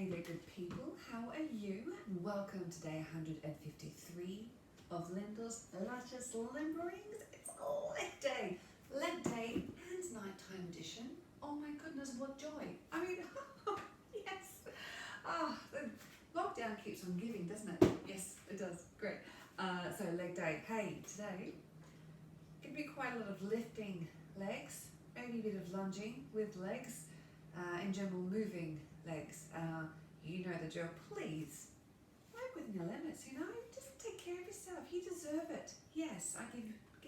there, good people. How are you? Welcome to day 153 of Lyndall's Luscious Limberings. It's leg day and nighttime edition. Oh my goodness, what joy. I mean, yes. The lockdown keeps on giving, doesn't it? Yes, it does. Great. So leg day. Hey, today, could be quite a lot of lifting legs, maybe a bit of lunging with legs, in general moving legs. You know the drill. Please work within your limits, just take care of yourself. You deserve it. Yes, I give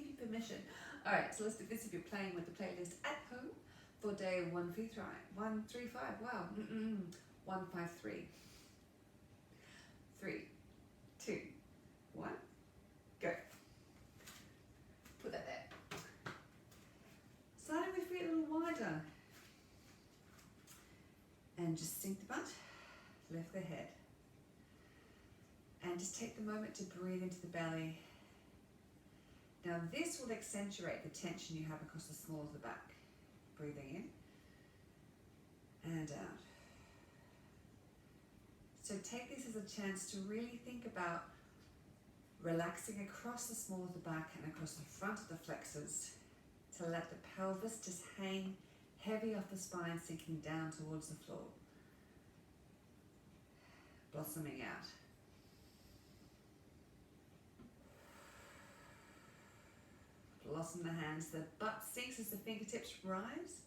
you permission. All right, so let's do this if you're playing with the playlist at home for day 135. Wow. 153. 3, 2, 1, go. Put that there. Starting with feet a little wider. And just sink the butt, lift the head. And just take the moment to breathe into the belly. Now this will accentuate the tension you have across the small of the back. Breathing in and out. So take this as a chance to really think about relaxing across the small of the back and across the front of the flexors to let the pelvis just hang heavy off the spine, sinking down towards the floor. Blossoming out. Blossom the hands, the butt sinks as the fingertips rise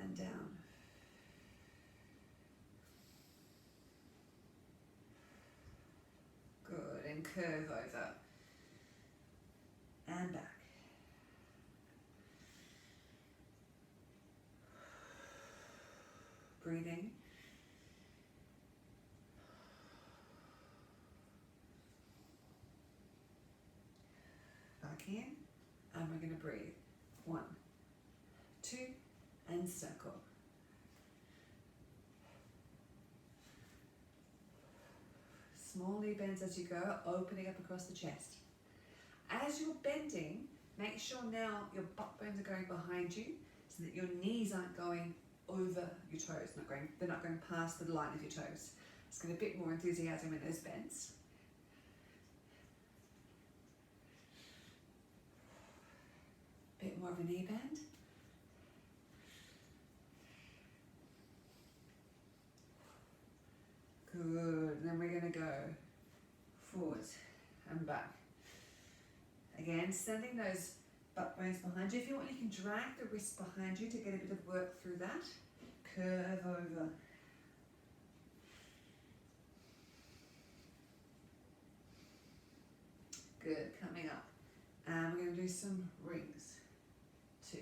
and down. Good, and curve over and back. Breathing. Back in, and we're going to breathe. 1, 2, and circle. Small knee bends as you go, opening up across the chest. As you're bending, make sure now your butt bones are going behind you so that your knees aren't going over your toes, they're not going past the line of your toes. Let's get a bit more enthusiasm in those bends. Bit more of a knee bend. Good, and then we're going to go forwards and back. Again, sending those butt bones behind you. If you want, you can drag the wrists behind you to get a bit of work through that. Curve over. Good, coming up. And we're going to do some rings. 2.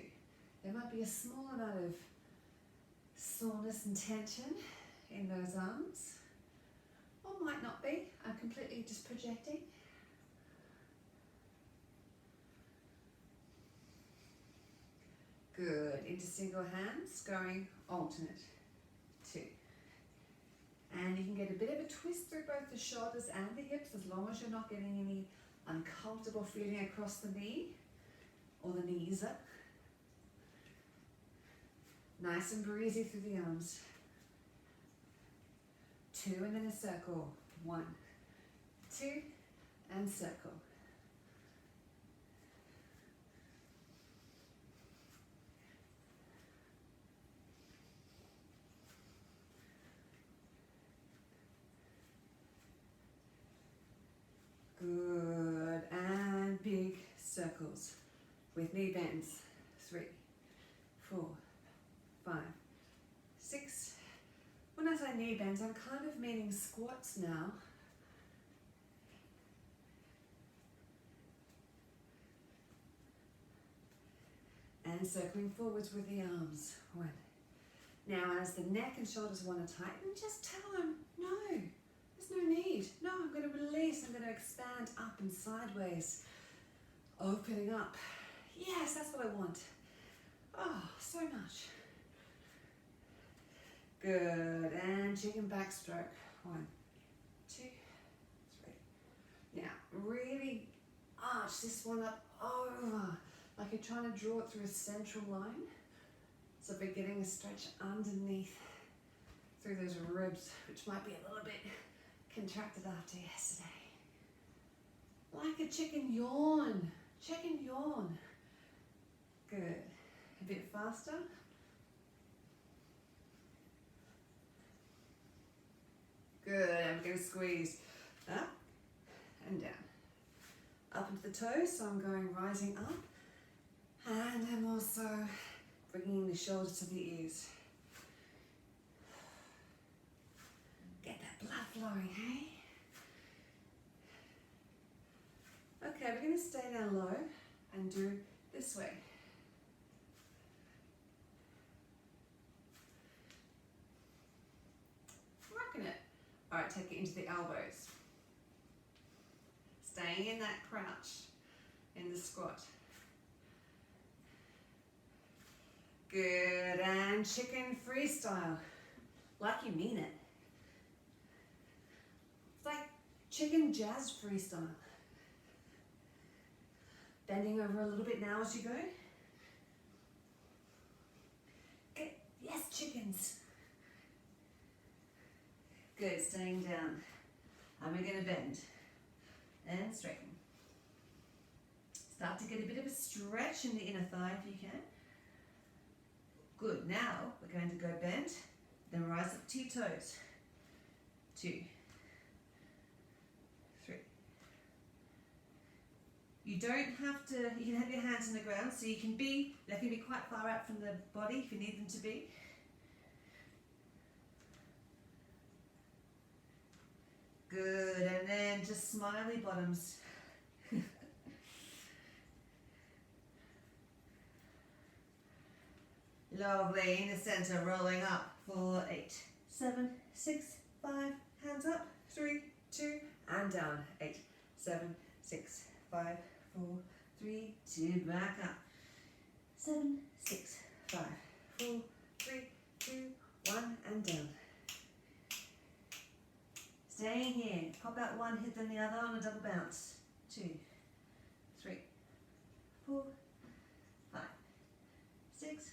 There might be a small amount of soreness and tension in those arms. Or might not be. I'm completely just projecting. Good, into single hands, going alternate. 2. And you can get a bit of a twist through both the shoulders and the hips as long as you're not getting any uncomfortable feeling across the knee or the knees. Nice and breezy through the arms. 2 and then a circle. 1, 2, and circle. Good, and big circles with knee bends. 3, 4, 5, 6. When I say knee bends, I'm kind of meaning squats now. And circling forwards with the arms. 1. Now as the neck and shoulders want to tighten, just tell them, no. There's no need. No, I'm going to release. I'm going to expand up and sideways. Opening up. Yes, that's what I want. Oh, so much. Good. And chicken backstroke. 1, 2, 3. Now, really arch this one up over. Like you're trying to draw it through a central line. So we're getting a stretch underneath through those ribs, which might be a little bit contracted after yesterday. Like a chicken yawn. Chicken yawn. Good. A bit faster. Good, and we're going to squeeze up and down. Up into the toes, so I'm going rising up. And I'm also bringing the shoulders to the ears. Get that blood flowing, hey? Okay, we're going to stay down low and do this way. Rocking it. All right, take it into the elbows. Staying in that crouch in the squat. Good, and chicken freestyle. Like you mean it. It's like chicken jazz freestyle. Bending over a little bit now as you go. Good, yes, chickens. Good, staying down. And we're gonna bend and straighten. Start to get a bit of a stretch in the inner thigh if you can. Good, now we're going to go bend, then rise up to your toes. 2, 3. You don't have to, you can have your hands on the ground, so they can be quite far out from the body if you need them to be. Good, and then just smiley bottoms. Lovely, in the center, rolling up for 8, 7, 6, 5, hands up, 3, 2, and down, 8, 7, 6, 5, 4, 3, 2, back up, 7, 6, 5, 4, 3, 2, 1, and down. Staying here, pop out one hip then the other on a double bounce, 2, 3, 4, 5, 6,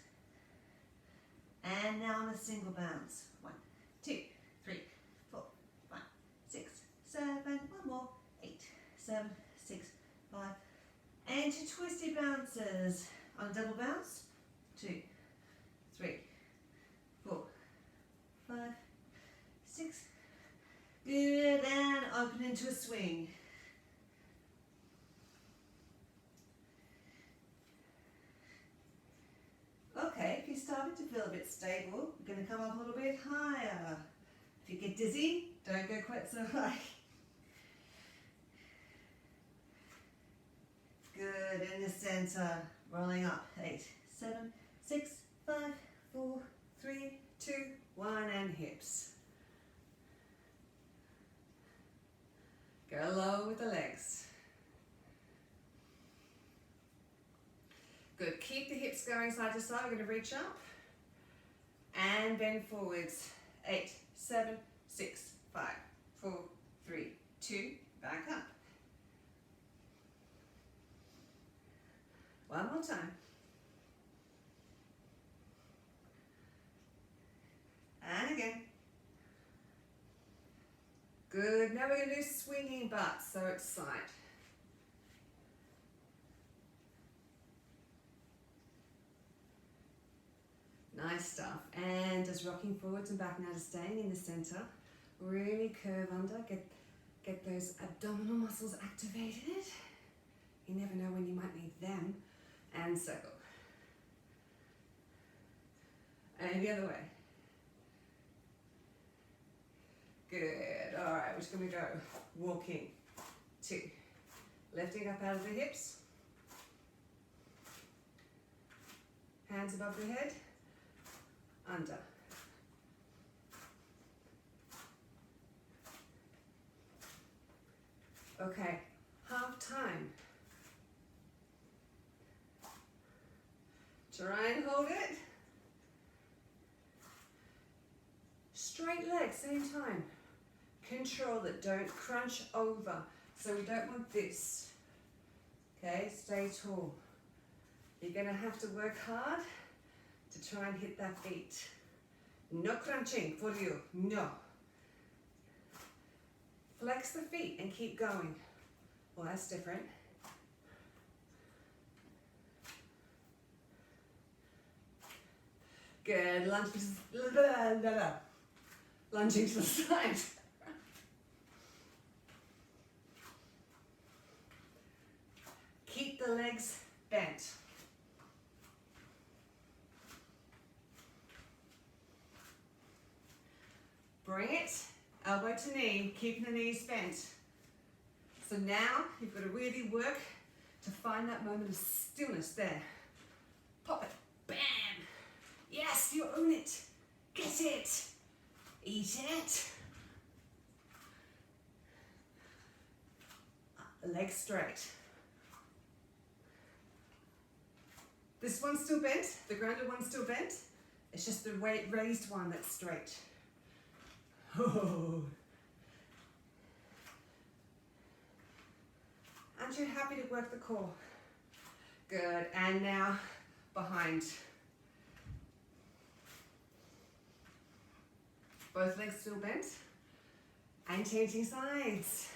and now on a single bounce. 1, 2, 3, 4, 5, 6, 7, one more, 8, 7, 6, 5, and 2 twisty bounces on a double bounce. 2, 3, 4, 5, 6. Good, and open into a swing. Okay, if you're starting to feel a bit stable, we're going to come up a little bit higher. If you get dizzy, don't go quite so high. Good, in the center, rolling up. 8, 7, 6, 5, 4, 3, 2, 1, and hips. Go low with the legs. Good, keep the hips going side to side. We're going to reach up and bend forwards. 8, 7, 6, 5, 4, 3, 2, back up. One more time. And again. Good, now we're going to do swinging butts, so it's side. Nice stuff, and just rocking forwards and back now to staying in the center. Really curve under, get those abdominal muscles activated. You never know when you might need them. And circle. And the other way. Good, all right, we're just gonna go walking. 2, lifting up out of the hips. Hands above the head. Under. Okay, half time. Try and hold it. Straight legs, same time. Control it, don't crunch over. So we don't want this. Okay, stay tall. You're gonna have to work hard to try and hit that beat. No crunching for you, no. Flex the feet and keep going. Well, that's different. Good, lunging to the side. Keep the legs bent. Bring it, elbow to knee, keeping the knees bent. So now you've got to really work to find that moment of stillness there. Pop it, bam. Yes, you own it. Get it. Eat it. Legs straight. This one's still bent, the grounded one's still bent. It's just the raised one that's straight. Oh. Aren't you happy to work the core? Good, and now behind. Both legs still bent. And changing sides.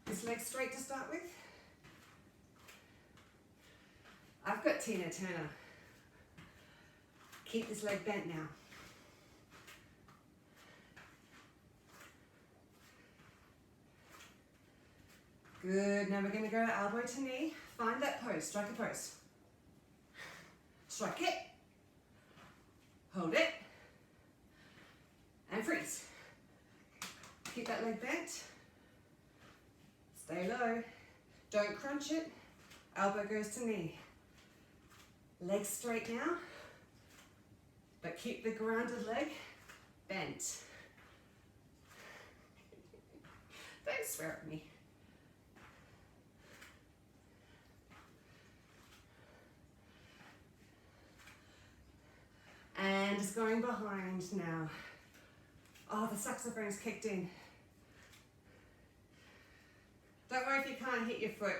This leg straight to start with. I've got Tina Turner. Keep this leg bent now. Good, now we're going to go elbow to knee. Find that pose, strike a pose. Strike it. Hold it. And freeze. Keep that leg bent. Stay low. Don't crunch it. Elbow goes to knee. Legs straight now. But keep the grounded leg bent. Don't swear at me. And just going behind now. Oh, the saxophone's kicked in. Don't worry if you can't hit your foot.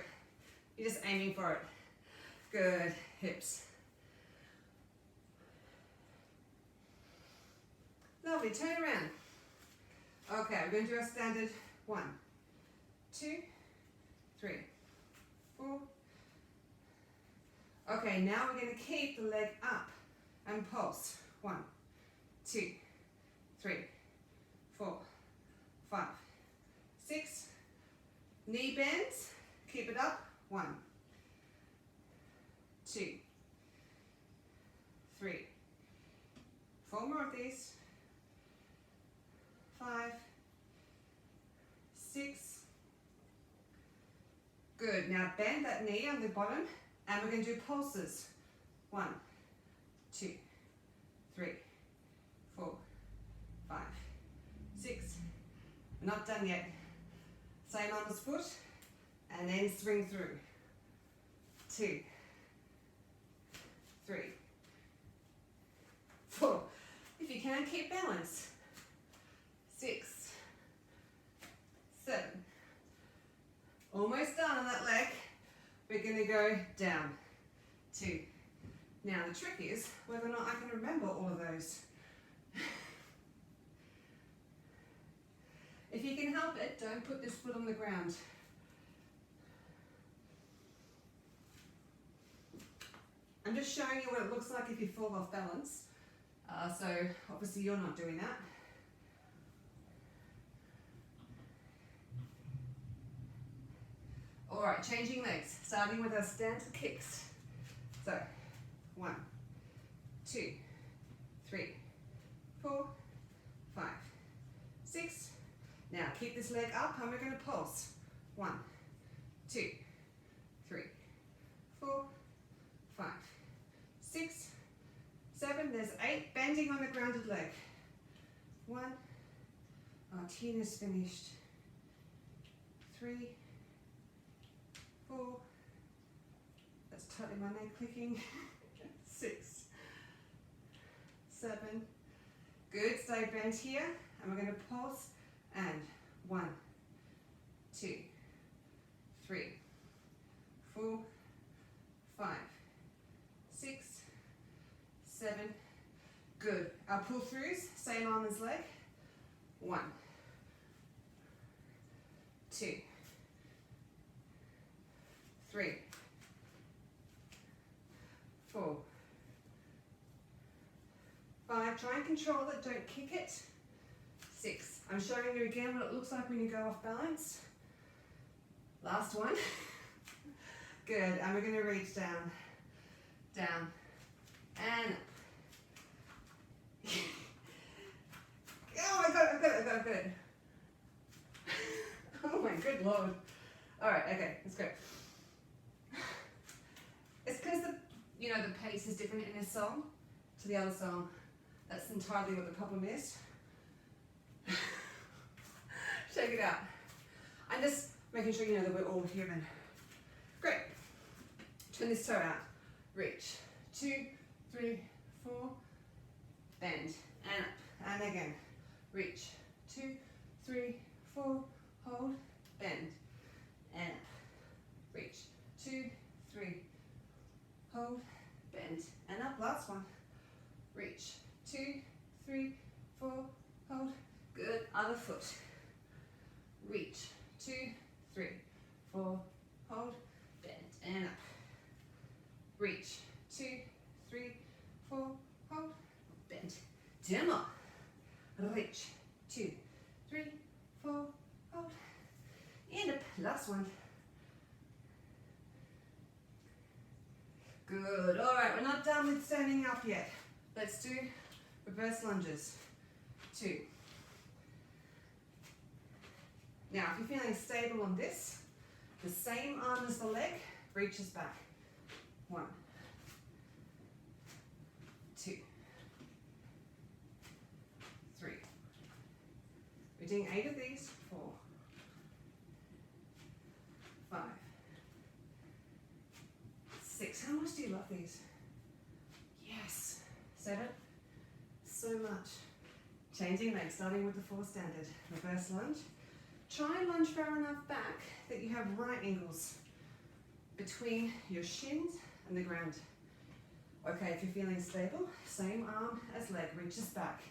You're just aiming for it. Good, hips. Lovely, turn around. Okay, we're going to do our standard 1, 2, 3, 4. Okay, now we're going to keep the leg up and pulse. 1, 2, 3, 4, 5, 6. Knee bends, keep it up. 1, 2, 3, 4 more of these. 5, 6. Good. Now bend that knee on the bottom and we're going to do pulses. 1, 2, 3, 4, 5, 6. We're not done yet. Same on this foot and then swing through. 2, 3, 4. If you can, keep balance. 6, 7. Almost done on that leg. We're going to go down. 2. Now the trick is whether or not I can remember all of those. If you can help it, don't put this foot on the ground. I'm just showing you what it looks like if you fall off balance. So obviously you're not doing that. All right, changing legs, starting with our stanza kicks. So 1, 2, 3, 4, 5, 6. Now keep this leg up and we're going to pulse. 1, 2, 3, 4, 5, 6, 7. There's 8. Bending on the grounded leg. 1. Oh, Tina's finished. 3, 4. That's totally my neck clicking. 6, 7. Good. Stay bent here, and we're going to pulse. And 1, 2, 3, 4, 5, 6, 7. Good. Our pull throughs, same arm as leg. 1, 2, 3, 4, 5. Try and control it, don't kick it. 6. I'm showing you again what it looks like when you go off balance. Last one. Good. And we're going to reach down, down, and up. Oh, I got it, I got it. Oh my good Lord. All right, okay, let's go. It's because the pace is different in this song to the other song. That's entirely what the problem is. Shake it out. I'm just making sure you know that we're all human. Great. Turn this toe out. Reach. 2, 3, 4. Bend. And up. And again. Reach. 2, 3, 4. Hold. Bend. And up. Reach. 2, 3. Hold. Bend. And up. Last one. Reach. 2, 3, 4. Hold. Good. Other foot. Reach. 2, 3, 4. Hold. Bend. And up. Reach. 2, 3, 4. Hold. Bend. Demo. Reach. 2, 3, 4. Hold. And up. Last one. Good. All right. We're not done with standing up yet. Let's do reverse lunges. 2. Now, if you're feeling stable on this, the same arm as the leg reaches back. 1, 2, 3. We're doing 8 of these. 4, 5, 6. How much do you love these? Yes. 7. So much. Changing legs, starting with the 4 standard. Reverse lunge. Try and lunge far enough back that you have right angles between your shins and the ground. Okay, if you're feeling stable, same arm as leg, reaches back.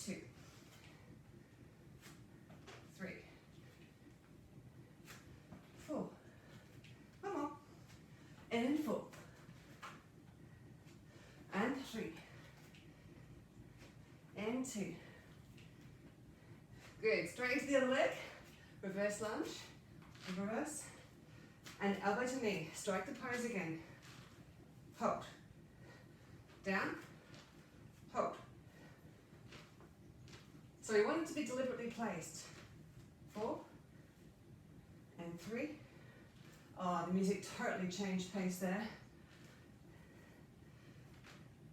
2, 3, 4. One more. And 4. And 3. And 2. Good. Straight into the other leg. Reverse lunge. Reverse. And elbow to knee. Strike the pose again. Hold. Down. Hold. So we want it to be deliberately placed. 4. And 3. Oh, the music totally changed pace there.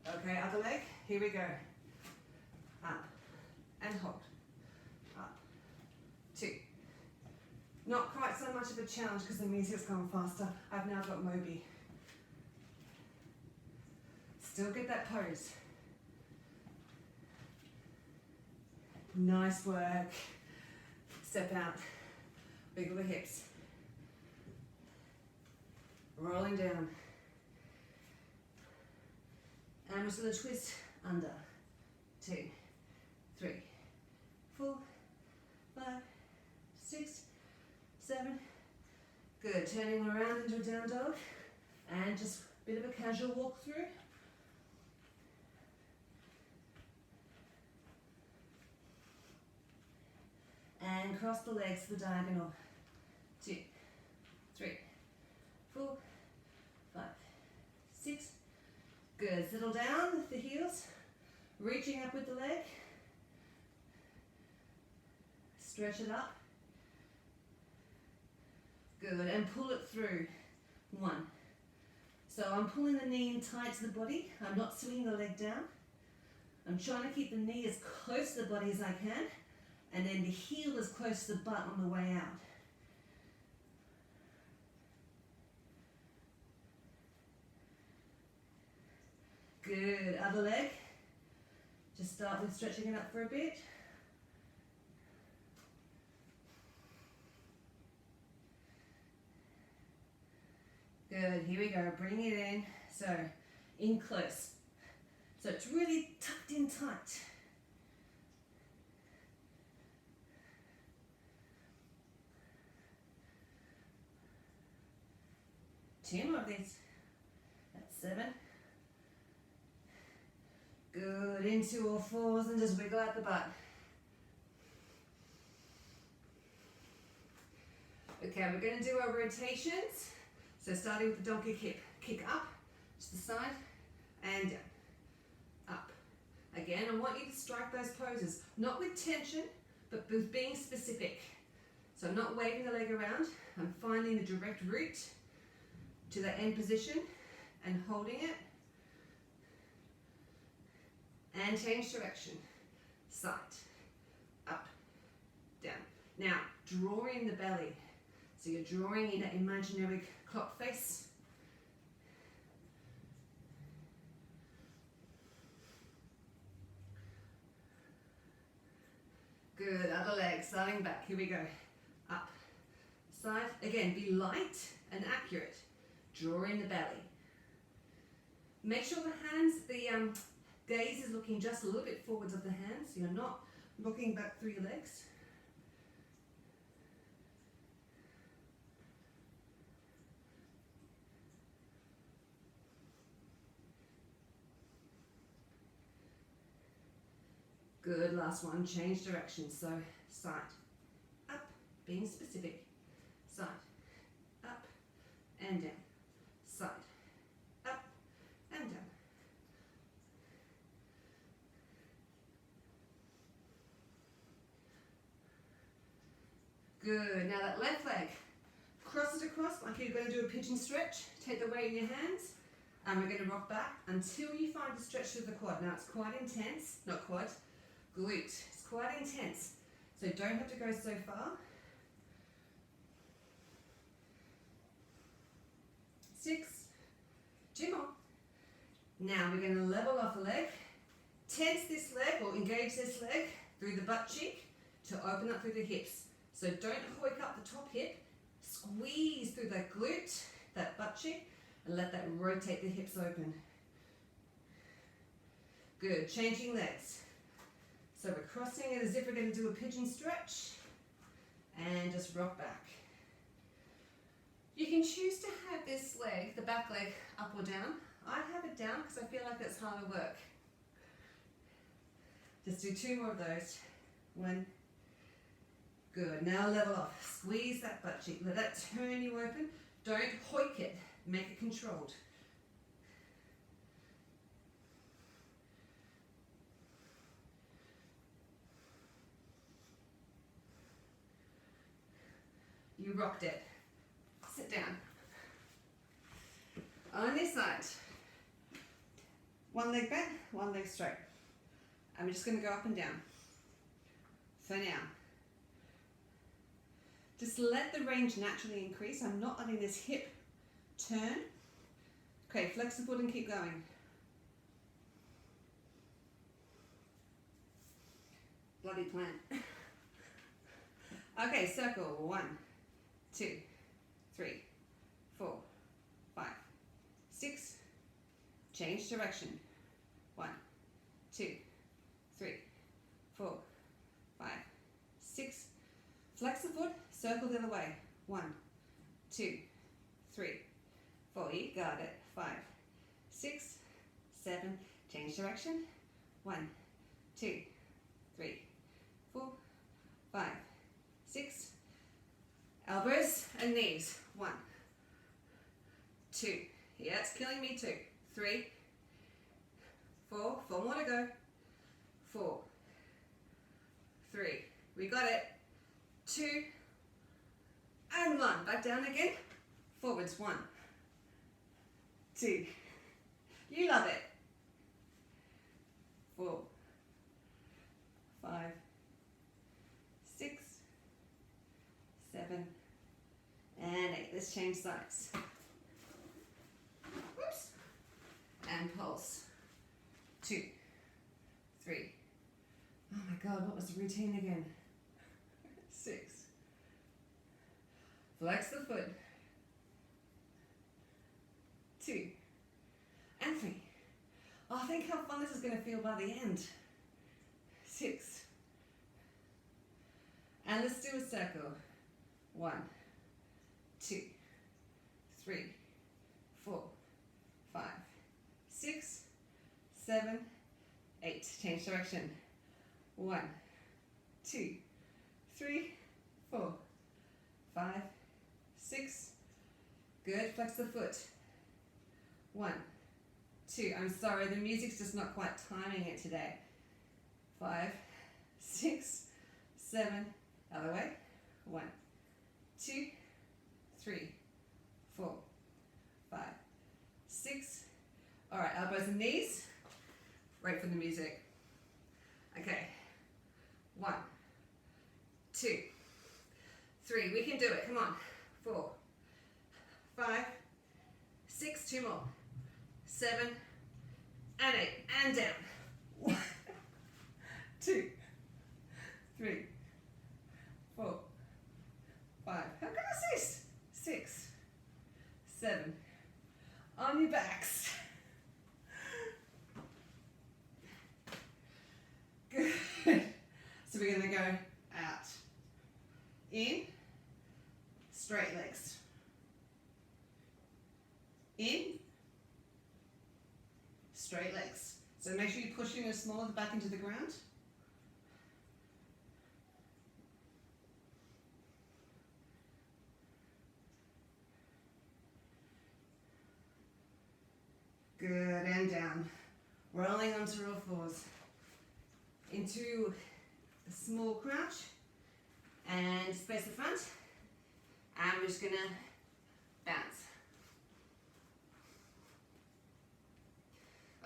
Okay, other leg. Here we go. Up. And hold. Up. 2. Not quite so much of a challenge because the music's gone faster. I've now got Moby. Still get that pose. Nice work. Step out. Wiggle the hips. Rolling down. And we're just going to twist under. 2, 3, 4, 5, 6, 7. Good. Turning around into a down dog. And just a bit of a casual walk through. And cross the legs to the diagonal. 2, 3, 4, 5, 6. Good. Settle down with the heels. Reaching up with the leg. Stretch it up. Good. And pull it through. 1. So I'm pulling the knee in tight to the body. I'm not swinging the leg down. I'm trying to keep the knee as close to the body as I can. And then the heel as close to the butt on the way out. Good. Other leg. Just start with stretching it up for a bit. Good. Here we go. Bring it in. So in close. So it's really tucked in tight. Two more of these. That's 7. Good, into all fours and just wiggle out the butt. Okay, we're going to do our rotations. So starting with the donkey kick. Kick up to the side and down. Up. Again, I want you to strike those poses, not with tension, but with being specific. So I'm not waving the leg around, I'm finding the direct route to the end position and holding it. And change direction. Side. Up. Down. Now, drawing the belly. So you're drawing in an imaginary clock face. Good, other leg, starting back. Here we go. Up. Side. Again, be light and accurate. Draw in the belly. Make sure the hands, the gaze is looking just a little bit forwards of the hands. So you're not looking back through your legs. Good, last one, change direction. So side, up, being specific. Side, up, and down. Side, up, and down. Good, now that left leg, cross it across like you're going to do a pigeon stretch. Take the weight in your hands, and we're going to rock back until you find a stretch through the quad. Now it's quite intense, not quad, glute. It's quite intense, so don't have to go so far. 6, 2 more. Now we're going to level off the leg, tense this leg or engage this leg through the butt cheek to open up through the hips. So don't hoik up the top hip, squeeze through that glute, that butt cheek, and let that rotate the hips open. Good, changing legs. So we're crossing it as if we're going to do a pigeon stretch and just rock back. You can choose to have this leg, the back leg, up or down. I have it down because I feel like that's harder work. Just do 2 more of those. 1. Good, now level off. Squeeze that butt cheek, let that turn you open. Don't hoik it, make it controlled. You rocked it. Sit down. On this side. 1 leg bent, 1 leg straight. I'm just going to go up and down. For now. Just let the range naturally increase. I'm not letting this hip turn. Okay, flex the foot and keep going. Bloody plan. Okay, circle. 1, 2, 3, 4, 5, 6. Change direction. 1, 2, 3, 4, 5, 6. Flex the foot, circle the other way. 1, 2, 3, 4. You got it. 5, 6, 7. Change direction. 1, 2, 3, 4, 5, 6. Elbows and knees. 1, 2. Yeah, it's killing me too. 3, 4. 4 more to go. 4, 3. We got it. 2 and 1. Back down again. Forwards. 1, 2. You love it. 4, 5, 6, 7, and 8. Let's change sides. Whoops. And pulse. 2, 3. Oh my God, what was the routine again? 6. Flex the foot. 2 and 3. Oh, think how fun this is going to feel by the end. 6. And let's do a circle. 1, 2, 3, 4, 5, 6, 7, 8. Change direction. 1, 2, 3, 4, 5, 6. Good. Flex the foot. 1, 2. I'm sorry, the music's just not quite timing it today. 5, 6, 7. Other way. 1, 2, 3, 4, 5, 6. All right, elbows and knees. Wait for the music. Okay. 1, 2, 3. We can do it. Come on. 4, 5, 6. 2 more. 7 and 8. And down. 1, 2, 3, 4, 5. How good is this? 6, 7. On your backs. Good. So we're going to go out. In. Straight legs. In. Straight legs. So make sure you're pushing your small of the back into the ground. Good, and down. Rolling onto all fours. Into a small crouch. And space the front. And we're just gonna bounce.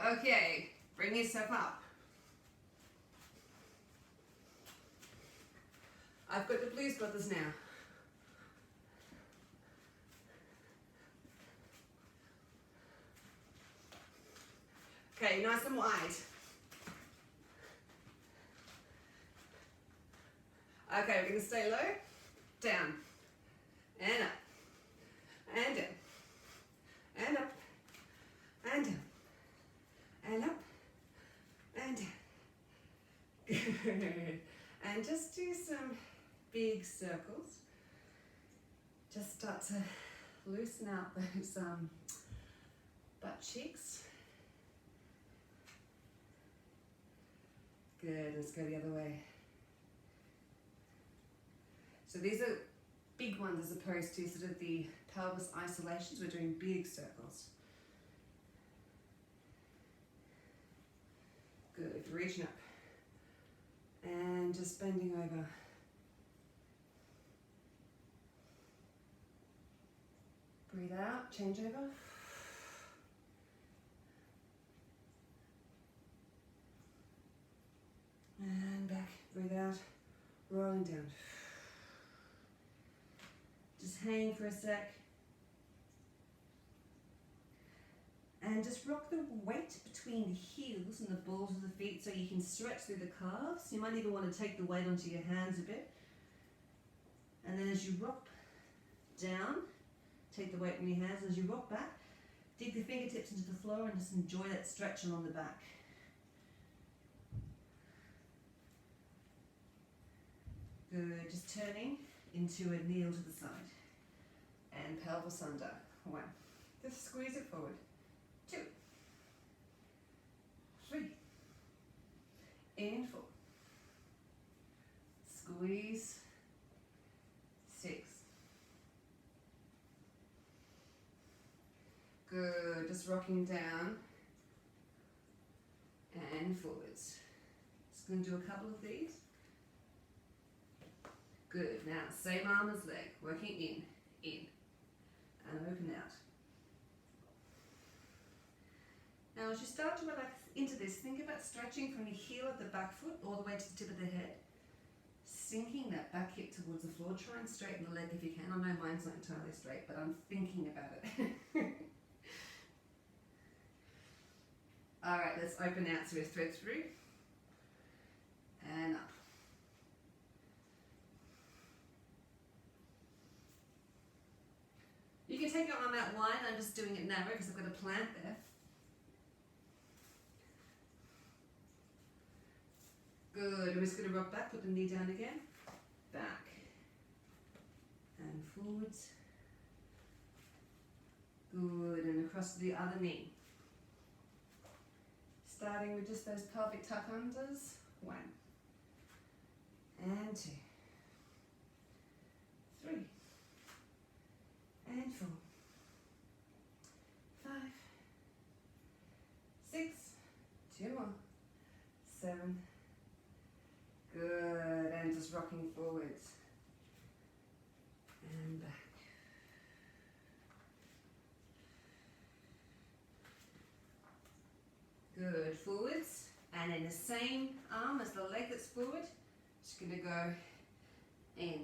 Okay, bring yourself up. I've got the Blues Brothers now. Okay, nice and wide. Okay, we're going to stay low, down, and up, and down, and up, and down, and up, and down. Good. And just do some big circles. Just start to loosen out those butt cheeks. Good, let's go the other way. So these are big ones as opposed to sort of the pelvis isolations. We're doing big circles. Good, reaching up. And just bending over. Breathe out, change over. And back, breathe out, rolling down. Just hang for a sec. And just rock the weight between the heels and the balls of the feet so you can stretch through the calves. You might even want to take the weight onto your hands a bit. And then as you rock down, take the weight in your hands. As you rock back, dig the fingertips into the floor and just enjoy that stretch along the back. Good, just turning into a kneel to the side. And pelvis under. 1. Just squeeze it forward. 2. 3. And 4. Squeeze. 6. Good, just rocking down and forwards. Just going to do a couple of these. Good, now same arm as leg, working in, and open out. Now as you start to relax into this, think about stretching from your heel of the back foot all the way to the tip of the head. Sinking that back hip towards the floor. Try and straighten the leg if you can. I know mine's not entirely straight, but I'm thinking about it. Alright, let's open out so we thread through. And up. You can take your arm out wide. I'm just doing it narrow because I've got a plant there. Good. We're just going to rock back, put the knee down again. Back. And forwards. Good. And across to the other knee. Starting with just those pelvic tuck unders. 1. And 2. 3. And 4. 5. 6. 2 more. 7. Good. And just rocking forwards. And back. Good. Forwards. And in the same arm as the leg that's forward, just going to go in.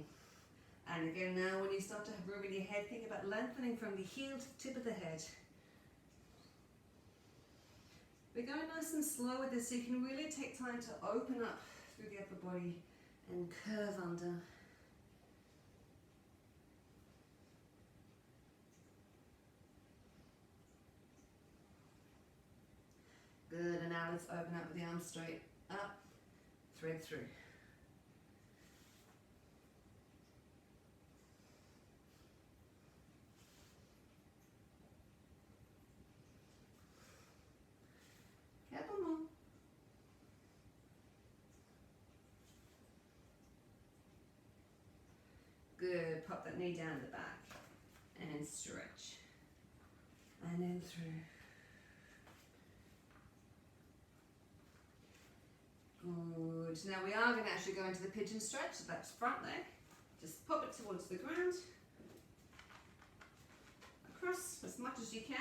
And again now when you start to have room in your head, think about lengthening from the heel to the tip of the head. We're going nice and slow with this so you can really take time to open up through the upper body and curve under. Good, and now let's open up with the arms straight up, thread through. Couple more. Good, pop that knee down at the back and stretch. And then through. Good. Now we are going to actually go into the pigeon stretch, so that's front leg. Just pop it towards the ground. Across as much as you can.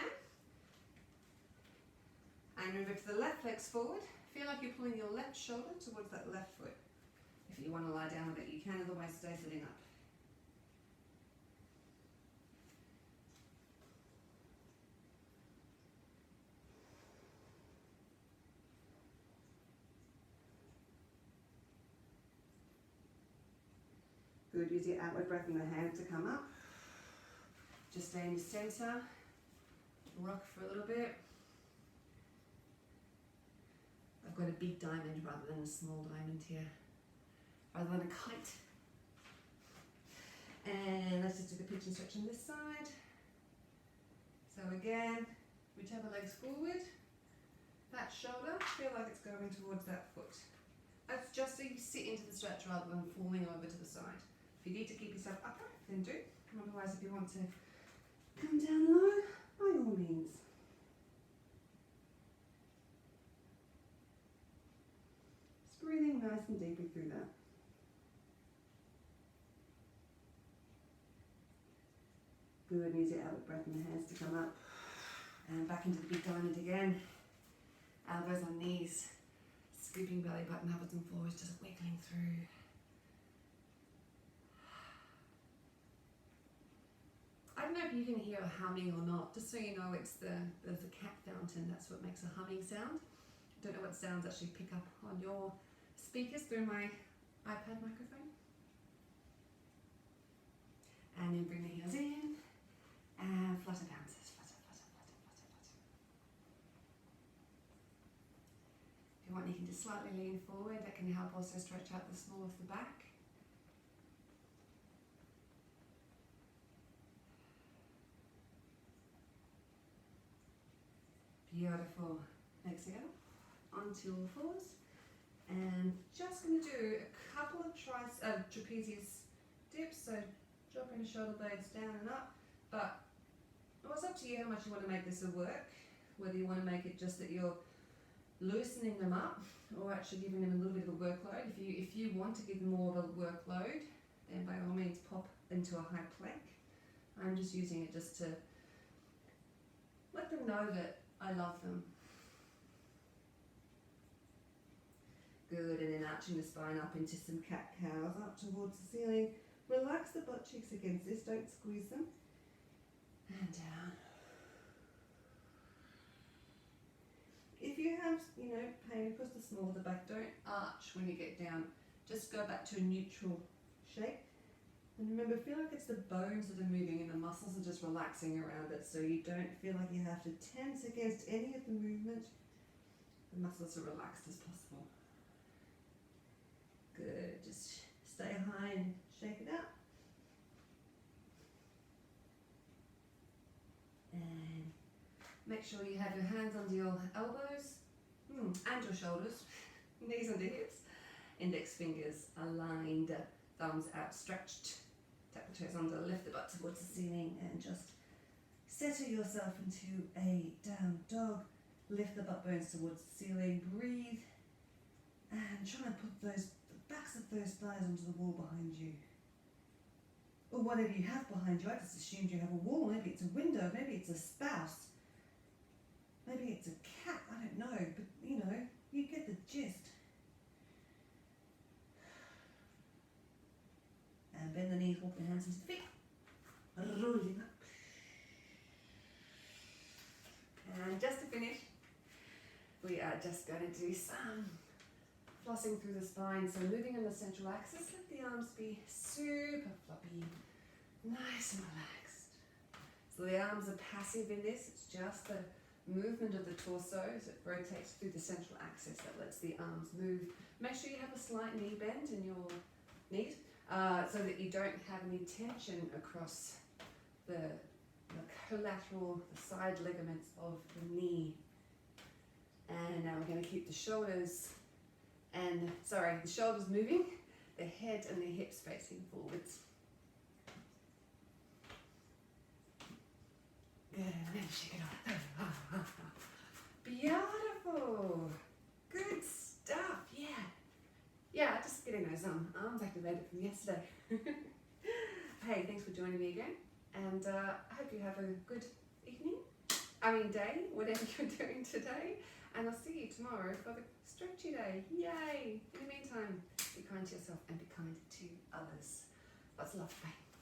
And remember to the left leg's forward. Feel like you're pulling your left shoulder towards that left foot. If you want to lie down with it, you can, otherwise stay sitting up. Good, use your outward breath in the hands to come up. Just stay in the center. Rock for a little bit. I've got a big diamond rather than a small diamond here. Rather than a kite. And let's just do the pigeon stretch on this side. So again, whichever leg's forward. That shoulder, feel like it's going towards that foot. That's just so you sit into the stretch rather than falling over to the side. If you need to keep yourself upright, then do. Otherwise, if you want to come down low, by all means. Just breathing nice and deeply through that. Good, use your outward breath in the hands to come up. And back into the big diamond again. Elbows on knees. Scooping belly button upwards and forwards, just wiggling through. I don't know if you can hear a humming or not. Just so you know, there's a cat fountain. That's what makes a humming sound. I don't know what sounds actually pick up on your speakers through my iPad microphone. And then bring the heels in and flutter bounces. Flutter, flutter, flutter, flutter, flutter. If you want, you can just slightly lean forward. That can help also stretch out the small of the back. Beautiful. Exhale onto all fours. And just going to do a couple of trapezius dips. So dropping the shoulder blades down and up. But it's up to you how much you want to make this a work. Whether you want to make it just that you're loosening them up or actually giving them a little bit of a workload. If you want to give them more of a workload, then by all means pop into a high plank. I'm just using it just to let them know that I love them. Good, and then arching the spine up into some cat-cows, up towards the ceiling. Relax the butt cheeks against this, don't squeeze them. And down. If you have, pain across the small of the back, don't arch when you get down. Just go back to a neutral shape. And remember, feel like it's the bones that are moving and the muscles are just relaxing around it, so you don't feel like you have to tense against any of the movement. The muscles are relaxed as possible. Good, just stay high and shake it out. And make sure you have your hands under your elbows and your shoulders, knees under hips, index fingers aligned, thumbs outstretched, tap the toes under, lift the butt towards the ceiling and just settle yourself into a down dog. Lift the butt bones towards the ceiling, breathe, and try and put the backs of those thighs onto the wall behind you. Or whatever you have behind you. I just assumed you have a wall. Maybe it's a window, maybe it's a spouse, maybe it's a cat, I don't know, but you know, you get the gist. And bend the knees, walk the hands into the feet, rolling up. And just to finish, we are just going to do some flossing through the spine. So moving on the central axis, let the arms be super floppy, nice and relaxed. So the arms are passive in this, it's just the movement of the torso as it rotates through the central axis that lets the arms move. Make sure you have a slight knee bend in your knees so that you don't have any tension across the collateral, the side ligaments of the knee. And now we're going to keep the shoulders moving, the head and the hips facing forwards. Good, and shake it off. Beautiful. Good stuff, yeah. Yeah, just getting those arms activated from yesterday. Hey, thanks for joining me again. And I hope you have a good day, whatever you're doing today. And I'll see you tomorrow for the stretchy day. Yay! In the meantime, be kind to yourself and be kind to others. Lots of love. Bye.